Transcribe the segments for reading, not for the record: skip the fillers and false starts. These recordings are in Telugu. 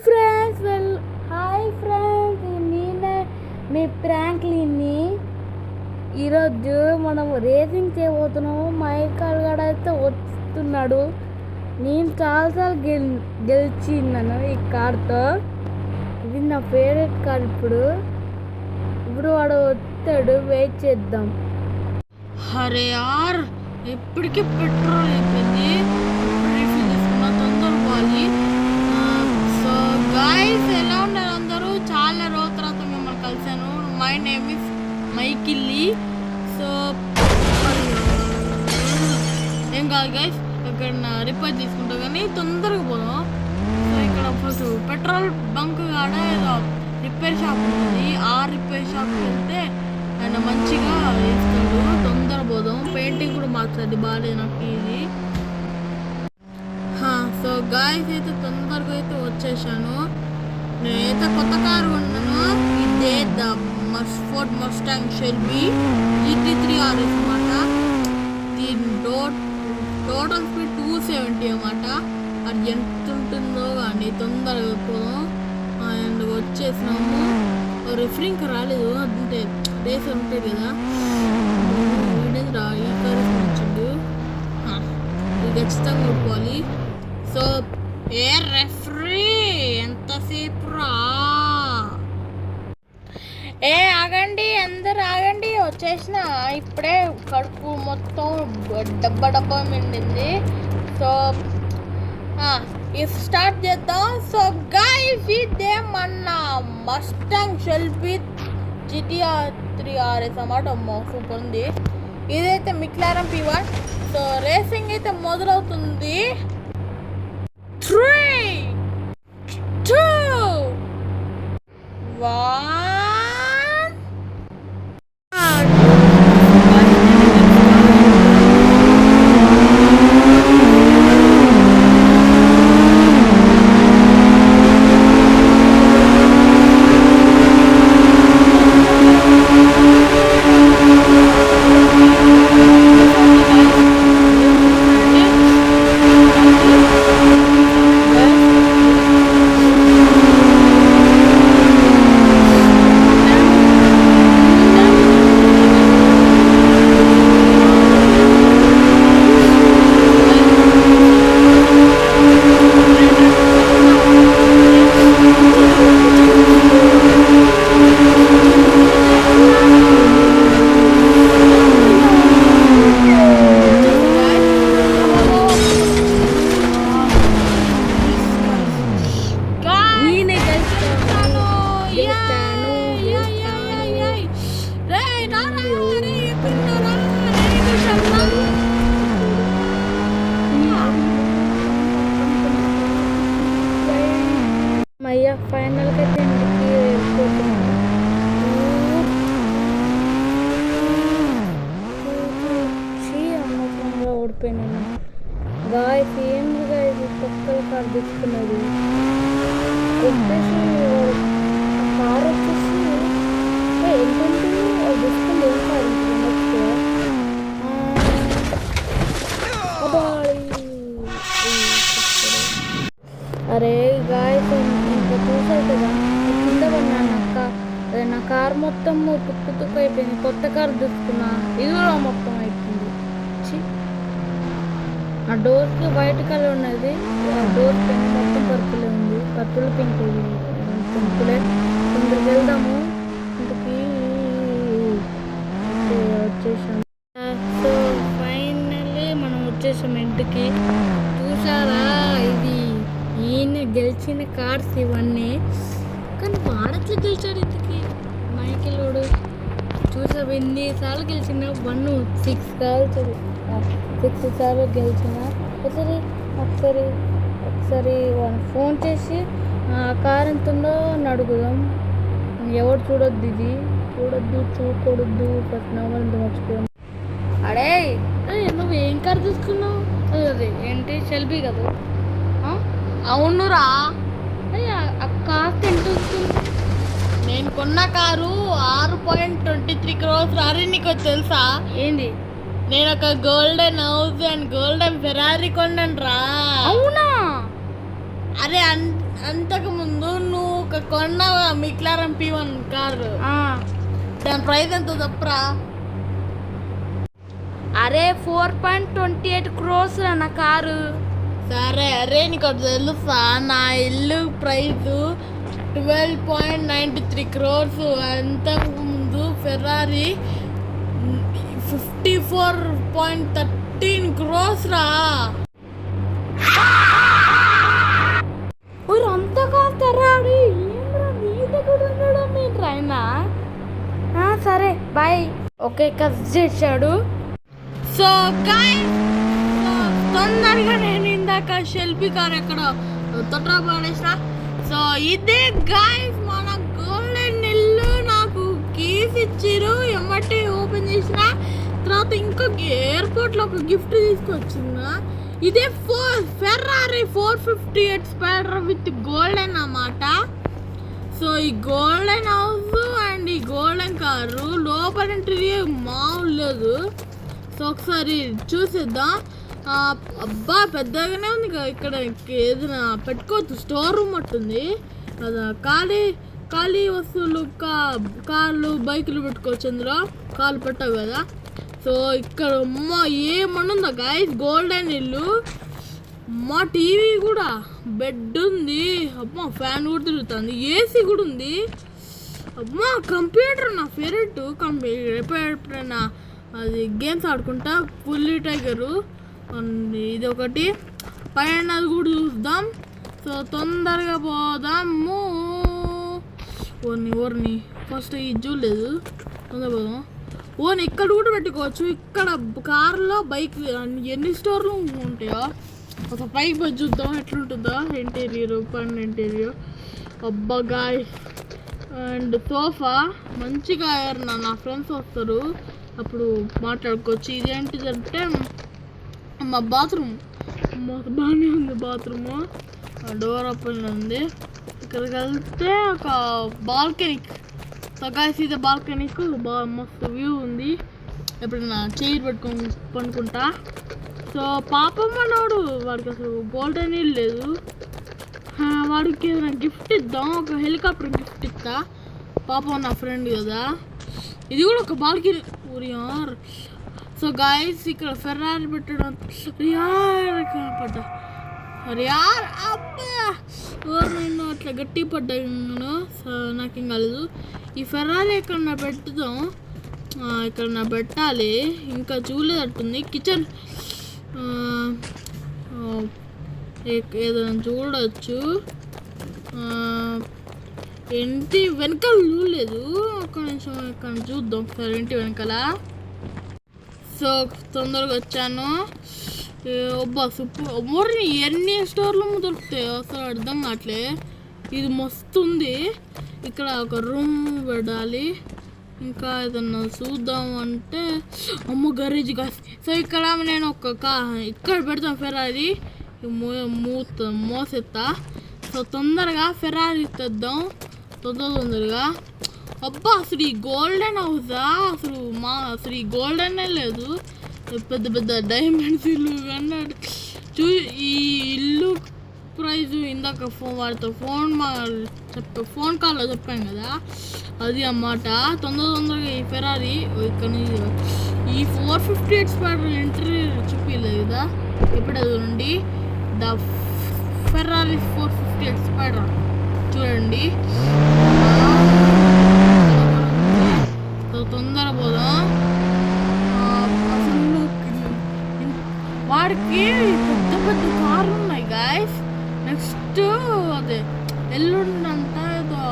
ఫ్రెండ్స్ హాయ్ ఫ్రెండ్స్, నేనే మీ ప్రాంక్లీన్ని. ఈరోజు మనం రేసింగ్ చేయబోతున్నాము. మైకల్ గడ అయితే వస్తున్నాడు. నేను చాలాసార్లు గెలిచిన్నాను ఈ కార్తో. ఇది నా ఫేవరెట్ కార్. ఇప్పుడు వాడు వస్తాడు, వెయిట్ చేద్దాం. అరే యార్, ఎప్పటికీ పెట్రోల్ అయిపోయింది. రీఫిల్ చేసుకున్నా, తొందర పోవాలి. సో గాయ్స్, ఎలా ఉన్నారు అందరూ? చాలా రోజుల తర్వాత మిమ్మల్ని కలిసాను. మై నేమ్ ఇస్ మైకిల్లీ. సో ఏం కాదు గాయ్స్, ఇక్కడ రిపేర్ తీసుకుంటా కానీ తొందరగా పోదాం. సో ఇక్కడ ఫస్ట్ పెట్రోల్ బంక్ కాడ ఏదో రిపేర్ షాప్ ఉంది. ఆ రిపేర్ షాప్కి వెళ్తే ఆయన మంచిగా వేస్తాడు. తొందర పోదాం. పెయింటింగ్ కూడా మార్చాలి, బాగాలేదు నాకు ఇది. సో గాయస్ అయితే తొందరగా అయితే వచ్చేసాను. నేనైతే కొత్త కారు కొన్నాను. ఇదే the Ford Mustang Shelby GT3 RS అన్నమాట. దీని టోటల్ స్పీడ్ 270 అన్నమాట. అది ఎంత ఉంటుందో కానీ తొందరగా పోదాం. అండ్ వచ్చేసినాము. రిఫరింగ్ రాలేదు, అంటే రేస్ ఉంటుంది కదా. ఈ కారు వచ్చిండు, ఇది ఖచ్చితంగా కొట్టుకోవాలి. సో ఏ రెఫరీ, ఎంతసేపు రా? ఆగండి, అందరు ఆగండి. వచ్చేసిన ఇప్పుడే. కడుపు మొత్తం డబ్బా మిండింది. సో స్టార్ట్ చేద్దాం. సో గైస్, ఇదే మన మస్టాంగ్ షెల్బీ GT3 RS అన్నమాట. సూపర్ ఉంది. ఇదైతే McLaren P1. సో రేసింగ్ అయితే మొదలవుతుంది. 3, 2, 1. అయ్యా, ఫైనల్గా అయితే ఇంటికి వెళ్ళిపోతున్నాను. అనవసరంగా ఓడిపోయినాను. గాయస్, ఏంటిగా ఇది కొత్త కార్ తీసుకున్నది. వచ్చేసి కార్ వచ్చేసి ఏంటంటే తీసుకుంది. ఏం కాదు అరే గాయస్, ఇంకా చూసారు కదా, కింద పడినాను. నా కార్ మొత్తం తుక్కు అయిపోయింది. కొత్త కారు తీసుకున్నా, ఇది కూడా మొత్తం అయిపోయింది. ఆ డోర్కి వైట్ కలర్ ఉన్నది. ఆ డోర్ పింక్ మొత్తం పర్పులే ఉంది. పర్పుల్ పింక్ పింకులే. తొందరగా వెళ్దాము ఇంటికి. వచ్చేసాము. సో ఫైనల్లీ మనం వచ్చేసాము ఇంటికి. చూసారా, ఇది ఈయన గెలిచిన కార్స్ ఇవన్నీ. కానీ వాడట్లా గెలిచాడు ఇంటికి మైకిలోడు. చూసా, ఎన్నిసార్లు గెలిచిన 6 కాల్చారు. 6 సార్లు గెలిచిన. ఒకసారి ఫోన్ చేసి ఆ కార్ ఎంత ఉందో అడుగుదాం. ఎవరు చూడొద్దు, ఇది చూడకూడదు. ఫస్ట్ నమ్మకం మర్చిపోయాం. అడే, నువ్వు ఏం కార్ తీసుకున్నావు? అదే ఏంటి, షెల్బీ కదా? అవునురా, ఆ కాస్ట్ ఎంత వస్తుంది? నేను కొన్న కారు 6.23 crores. అరే నీకు తెలుసా ఏంది? నేను ఒక 'golden house' and 'golden Ferrari' కొన్నాను రా. అవునా? అరే అంతకు ముందు నువ్వు ఒక కొన్న మిక్లారం P1 కారు, దాని ప్రైస్ ఎంత చెప్పరా? అరే 4.28 crores నా కారు. సరే అరే నీకు ఒకటి తెలుసా, నా ఇల్లు ప్రైస్ 12.93 crores. అంతకు ముందు ఫెరారీ 54.13 crores రా. అంతగా ఫెరారీ నీ దగ్గర ఉండడం ఏంట్రైనా? సరే బాయ్. ఓకే కస్ చేశాడు. సో గైస్, తొందరగా నేను ఇందాక షెల్ఫీ కార్ ఎక్కడ తొట్రా పడేసిన. సో ఇదే గైస్ మన గోల్డెన్ ఇల్లు. నాకు కీస్ ఇచ్చిరు, ఎమ్మటి ఓపెన్ చేసిన తర్వాత ఇంకొక ఎయిర్పోర్ట్లో ఒక గిఫ్ట్ తీసుకొచ్చిన. ఇదే ఫెరారీ 458 స్పైడర్ విత్ గోల్డెన్ అన్నమాట. సో ఈ గోల్డెన్ హౌస్ అండ్ ఈ గోల్డెన్ కారు లోపల ఇంటీరియర్ మామూలు లేదు. సో ఒకసారి చూసేద్దాం. అబ్బా పెద్దగానే ఉంది కదా, ఇక్కడ ఏదైనా పెట్టుకోవచ్చు, స్టోర్ రూమ్ ఉంటుంది కదా. ఖాళీ వస్తువులు కార్లు బైకులు పెట్టుకోవచ్చు, అందులో కార్లు పెట్టావు కదా. సో ఇక్కడ అమ్మ ఏమనుందా గైస్, గోల్డెన్ ఇల్లు. మా టీవీ కూడా, బెడ్ ఉంది, అమ్మ ఫ్యాన్ కూడా తిరుగుతుంది, ఏసీ కూడా ఉంది. అమ్మ కంప్యూటర్ నా ఫేవరెట్. ఎప్పుడైనా అది గేమ్స్ ఆడుకుంటా. పుల్లి టైగరు ఇది ఒకటి, పైన అది కూడా చూద్దాం. సో తొందరగా పోదాము. ఓర్ని ఫస్ట్ ఇది చూడలేదు, తొందరగా పోదాం. ఇక్కడ కూడా పెట్టుకోవచ్చు. ఇక్కడ కార్లో బైక్ ఎన్ని స్టోర్లు ఉంటాయో ఒక పైకి పోయి చూద్దాం ఎట్లుంటుందో ఇంటీరియర్, పైన ఇంటీరియర్. అబ్బా గాయ్, అండ్ సోఫా మంచిగా. నా ఫ్రెండ్స్ వస్తారు అప్పుడు మాట్లాడుకోవచ్చు. ఇదేంటిదంటే మా బాత్రూమ్, బాగానే ఉంది బాత్రూము. డోర్ ఓపెన్ ఉంది. ఇక్కడికి వెళ్తే ఒక బాల్కనీక్. సో గాయ్స్ ఇది బాల్కనీక్, బాగా మస్తు వ్యూ ఉంది. ఎప్పుడైనా చైర్ పెట్టుకొని పనుకుంటా. సో పాపం మనోడు, వాడికి అసలు గోల్డెన్ ఇల్లు లేదు. వాడికి ఏదైనా గిఫ్ట్ ఇద్దాం, ఒక హెలికాప్టర్ గిఫ్ట్ ఇస్తా. పాపం నా ఫ్రెండ్ కదా. ఇది కూడా ఒక బాల్కనీ యార్. సో గాయస్ ఇక్కడ ఫెరారీ పెట్టడం పడ్డా యార్. అబ్బా నేను అట్లా గట్టి పడ్డాను. సో నాకేం కాలేదు. ఈ ఫెరారీ ఎక్కడన్నా పెట్టుదాం, ఎక్కడన్నా పెట్టాలి. ఇంకా చూడలేదట్టుంది. కిచెన్ ఏదైనా చూడవచ్చు. ఇంటి వెనకాల చూడలేదు, ఒక నిమిషం ఇక్కడ చూద్దాం సార్ ఇంటి వెనకాల. సో తొందరగా వచ్చాను. అబ్బా సూపర్. ఎన్ని స్టోర్లు దొరుకుతాయి అసలు అర్థం కావట్లే. ఇది మస్తు ఉంది. ఇక్కడ ఒక రూమ్ పెట్టాలి. ఇంకా ఏదన్నా చూద్దాం అంటే అమ్మ గరేజ్ గా. సో ఇక్కడ నేను ఇక్కడ పెడతాను ఫెరారీ, మోసెత్తా. సో తొందరగా ఫెరారీ తెద్దాం, తొందరగా. అబ్బా అసలు ఈ గోల్డెన్ హౌసా, అసలు ఈ గోల్డెనే లేదు, పెద్ద పెద్ద డైమండ్స్ ఇల్లు అన్నాడు. ఈ ఇల్లు ప్రైజ్ ఇందాక వాడితో ఫోన్ కాల్లో చెప్పాను కదా, అది అన్నమాట. తొందరగా ఈ ఫెరారీ ఇక్కడ ఈ 458 స్పైడర్ ఇంటీరియర్ చూపించలేదు కదా, ఇప్పుడు అది నుండి ద ఫెరారీ 458 స్పైడర్ చూడండి. తొందర పోదాం. అసలు వాడికి పెద్ద పెద్ద కార్లు ఉన్నాయి గాయస్. నెక్స్ట్ అదే ఎల్లుండంతా ఏదో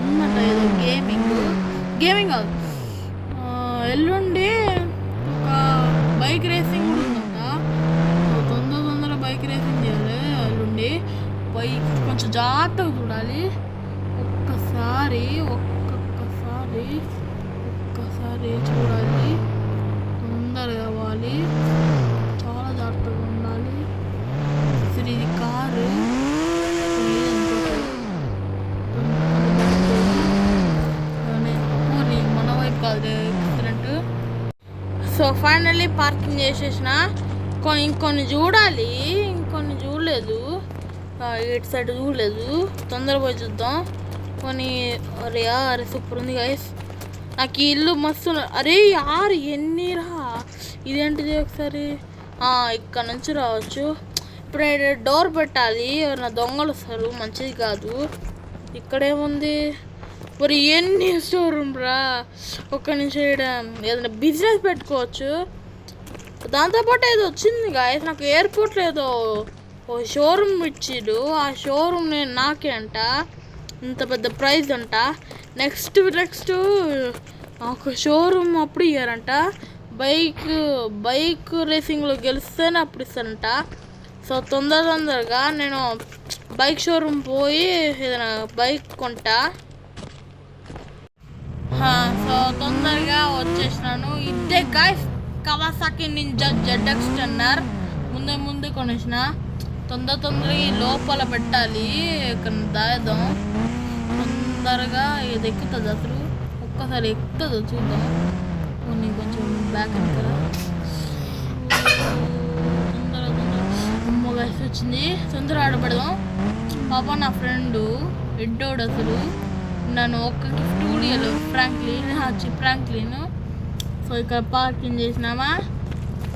ఉందంట, ఏదో గేమింగ్ కాదు, ఎల్లుండి ఒక బైక్ రేసింగ్ కూడా ఉందంట. తొందర బైక్ రేసింగ్ చేయాలి ఎల్లుండి. బైక్ కొంచెం జాగ్రత్తగా చూడాలి. ఒక్కసారి చూడాలి, తొందరగా అవ్వాలి, చాలా జాగ్రత్తగా ఉండాలి. అసలు ఇది కారు మన వైపు కాదు ఎక్సిడెంట్. సో ఫైనల్లీ పార్కింగ్ చేసేసిన. ఇంకొన్ని చూడాలి, ఇంకొన్ని చూడలేదు. ఇటు సైడ్ చూడలేదు, తొందర పోయి చూద్దాం. కొన్ని అరే సూపర్ ఉంది గైస్. నాకు ఈ ఇల్లు మస్తు అరే యారు ఎన్నిరా ఇదేంటిది ఒకసారి ఇక్కడ నుంచి రావచ్చు. ఇప్పుడు డోర్ పెట్టాలి, ఎవరైనా దొంగలు వస్తారు, మంచిది కాదు. ఇక్కడేముంది మరి ఎన్ని షోరూమ్ రా, ఒక్క నిమిషం ఏదైనా బిజినెస్ పెట్టుకోవచ్చు. దాంతోపాటు ఏదో వచ్చింది గాయస్, నాకు ఎయిర్పోర్ట్లో ఏదో ఓ షోరూమ్ ఇచ్చిడు. ఆ షోరూమ్ నేను నాకే అంట, ఇంత పెద్ద ప్రైజ్ అంట. నెక్స్ట్ ఒక షోరూమ్ అప్పుడు ఇయ్యారంట. బైక్ రేసింగ్లో గెలిస్తేనే అప్పుడు ఇస్తారంట. సో తొందరగా నేను బైక్ షోరూమ్ పోయి ఏదైనా బైక్ కొంటా. సో తొందరగా వచ్చేసినాను. ఇదే గాయస్ కవాసాకి నింజా ZX టెన్నర్. ముందే కొనేసిన. తొందరగా ఈ లోపల పెట్టాలి, ఇక్కడ దాదాం. తొందరగా ఇది ఎక్కుతుంది, అసలు ఒక్కసారి ఎక్కుతుందో చూద్దాం. కొన్ని కొంచెం బ్యాక్ కదా. తొందరగా వచ్చింది, తొందరగా ఆడపడదాం. పాప నా ఫ్రెండు ఎడ్డోడు అసలు నన్ను ఒక్క గిఫ్ట్ కూడా ఇవ్వలేదు. ఫ్రాంక్లిన్. సో ఇక్కడ పార్కింగ్ చేసినామా.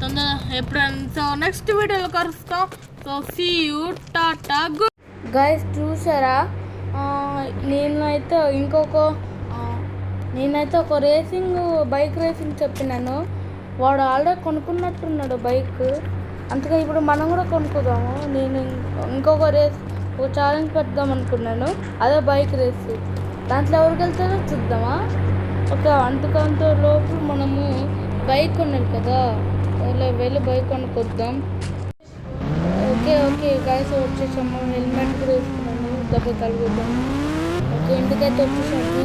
తొందరగా ఎప్పుడైనా. సో నెక్స్ట్ వీడియోలో కలుస్తాం. So see you, tata, good. Guys చూసారా, నేనైతే ఒక బైక్ రేసింగ్ చెప్పినాను. వాడు ఆల్రెడీ కొనుక్కున్నట్టున్నాడు బైక్. అందుకే ఇప్పుడు మనం కూడా కొనుక్కుందాము. నేను ఒక ఛాలెంజ్ పెడదాం అనుకున్నాను, అదే బైక్ రేస్. దాంట్లో ఎవరికి వెళ్తారో చూద్దామా. అంతకంత లోపు మనము బైక్ కొన్నాడు కదా, వెళ్ళి బైక్ కొనుక్కొద్దాం. ఓకే గైస్ వచ్చేసాము. హెల్మెట్ కూడా వేసుకున్నాను, దెబ్బ తగ్గుద్దాం. ఓకే ఇంటికైతే వచ్చేసాము.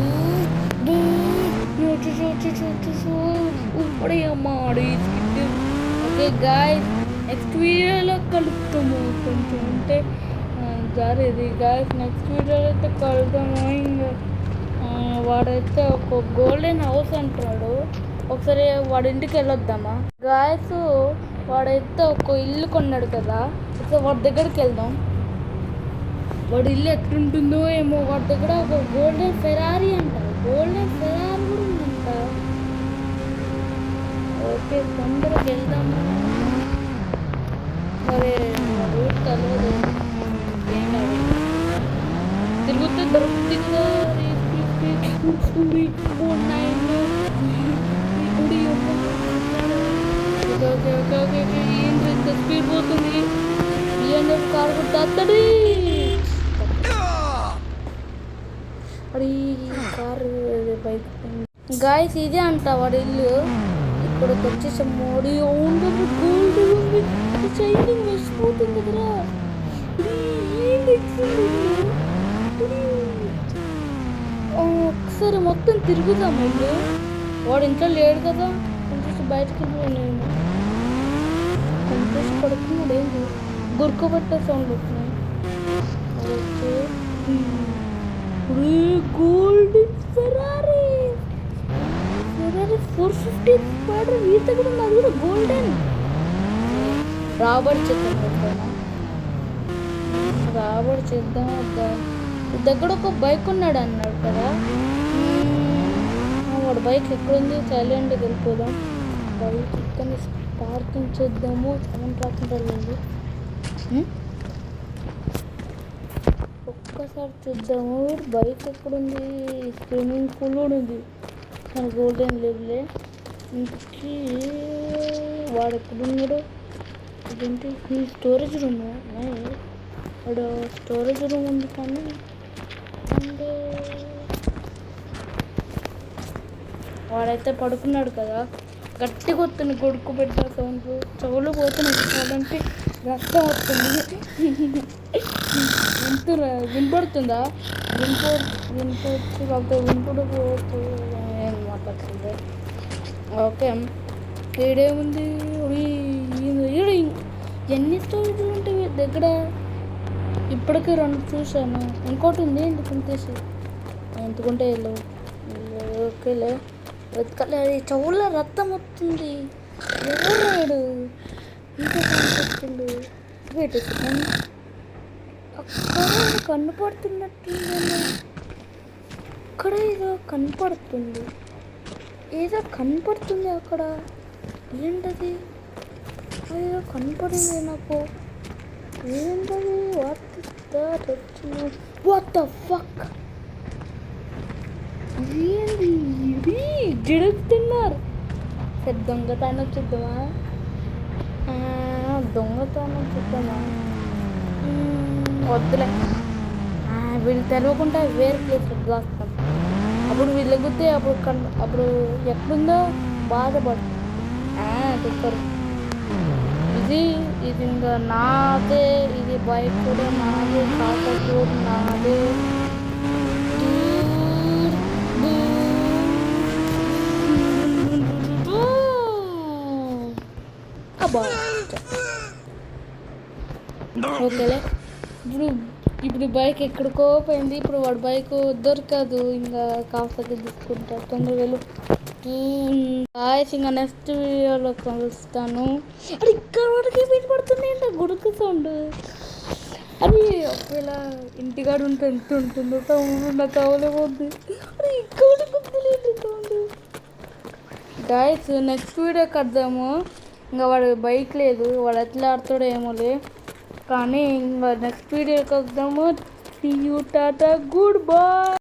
ఇప్పుడే అమ్మాడు. ఓకే గైస్ నెక్స్ట్ వీడియోలో కలుపుతాము. కొంచెం ఉంటే జారేది గాయస్. నెక్స్ట్ వీడియోలో అయితే కలుద్దాము. ఇంకా వాడైతే ఒక గోల్డెన్ హౌస్ అంటున్నాడు. ఒకసారి వాడి ఇంటికి వెళ్ళొద్దామా గాయస్. వాడైతే ఒక ఇల్లు కొన్నాడు కదా, సో వాడి దగ్గరికి వెళ్దాం. వాడి ఇల్లు ఎట్లుంటుందో ఏమో. వాడి దగ్గర ఒక గోల్డెన్ ఫెరారీ అంట, గోల్డెన్ ఫెరారీ కూడా ఉందంట. ఓకే తొందరగా వెళ్దాము. మరి రూట్ తెలియదు, తిరుగుతూ దొరుకుతుందో. ఇంత స్పీడ్ పోతుంది. కారు కొట్టేస్తాడు. అది కారు బైక్. గాయస్ ఇదే అంట వాడి ఇల్లు. ఇక్కడికి వచ్చేసాం. మోడీ గోల్డ్ షైనింగ్ వేసిపోతుంది కదా. ఒకసారి మొత్తం తిరుగుదాం. ఇల్లు వాడు ఇంట్లో లేడు కదా, కొంచెం బయటకు వెళ్ళిపోయాను. కొంచెం పడుకున్నాడు. ఏంటి గుర్కబట్టే సౌండ్ వస్తున్నాయి. Okay gold Ferrari 450 spider. ఈత కూడా ఉన్నది, కూడా గోల్డెన్. రాబడి చేద్దాం. దగ్గర ఒక బైక్ ఉన్నాడు అన్నాడు కదా, వాడు బైక్ ఎక్కడుంది. సైలెంట్గా వెళ్ళిపోదాం. బైక్ ఇక్కడ పార్కింగ్ చేద్దాము. రాకుండా ఒక్కసారి చూద్దాము బైక్ ఎక్కడుంది. స్విమ్మింగ్ పూల్ కూడా ఉంది మన గోల్డెన్ లెవెలే. ఇంటికి వాడు ఎక్కడున్నాడు. ఇదేంటి ఈ స్టోరేజ్ రూమ్. వాడు స్టోరేజ్ రూమ్ ఉంది కానీ వాడైతే పడుకున్నాడు కదా. గట్టిగా వస్తుంది గొడుకు పెట్టిన సౌండ్. చెవులు పోతున్నాయి, చూడంటే రక్తం వస్తుంది. వినపడుతుందా? వినపడుతు కాకపోతే వినపడు ఏం మాట్లాడుతుంది. ఓకే ఈడేముంది, ఎన్ని స్టోరేజ్లు ఉంటాయి దగ్గర. ఇప్పటికీ 2 చూశాను, ఇంకోటి ఉంది. ఎందుకుంటే వెళ్ళు. ఓకేలే వెతకలే. చెవుల్లో రక్తం వస్తుంది. ఎవరు రాడు ఇంకా కనిపిస్తుంది. వెయిట్ అక్కడ కనపడుతున్నట్టుందండి. అక్కడ ఏదో కనపడుతుంది, ఏదో కనపడుతుంది అక్కడ. ఏంటది? ఏదో కనపడింది నాకు. ఏంటది? What the fuck? ఏంది ఇది? జడుగుతున్నారు. సరే దొంగతనం చూద్దామా? దొంగతనం చూద్దామా? వద్దులే. వీళ్ళు తెలియకుండా వేరే ప్లేస్లో దాస్తాం. అప్పుడు వీళ్ళు ఎగితే అప్పుడు ఎక్కడుందో బాధపడు. చెప్పరు. ఇది ఇంకా నాదే. ఇది బైక్ కూడా నాదే, కాకపోతే కూడా నాదే. ఓకేలే. ఇప్పుడు బైక్ ఎక్కడికో పోయింది. ఇప్పుడు వాడు బైక్ దొరకదు. ఇంకా కాకపోతే తీసుకుంటా. తొందరగా వెళ్ళు. ఇంకా నెక్స్ట్ వీడియోలో కలుస్తాను. అది ఇక్కడ వరకే వినపడుతుంది. ఏంటో గుడుకు సౌండ్. అది ఒకవేళ ఇంటికాడ ఉంటే ఎంత ఉంటుందో సౌండ్ నాకు అవలేకపోద్ది. అది ఇక్కడ గుర్తులేదు సౌండ్. గాయస్ నెక్స్ట్ వీడియో కడదాము. ఇంకా వాడు బైక్ లేదు, వాడు ఎట్లా ఆడుతాడో ఏమోలే. కానీ ఇంకా నెక్స్ట్ వీడియోకి వద్దాము. See you, tata, good bye.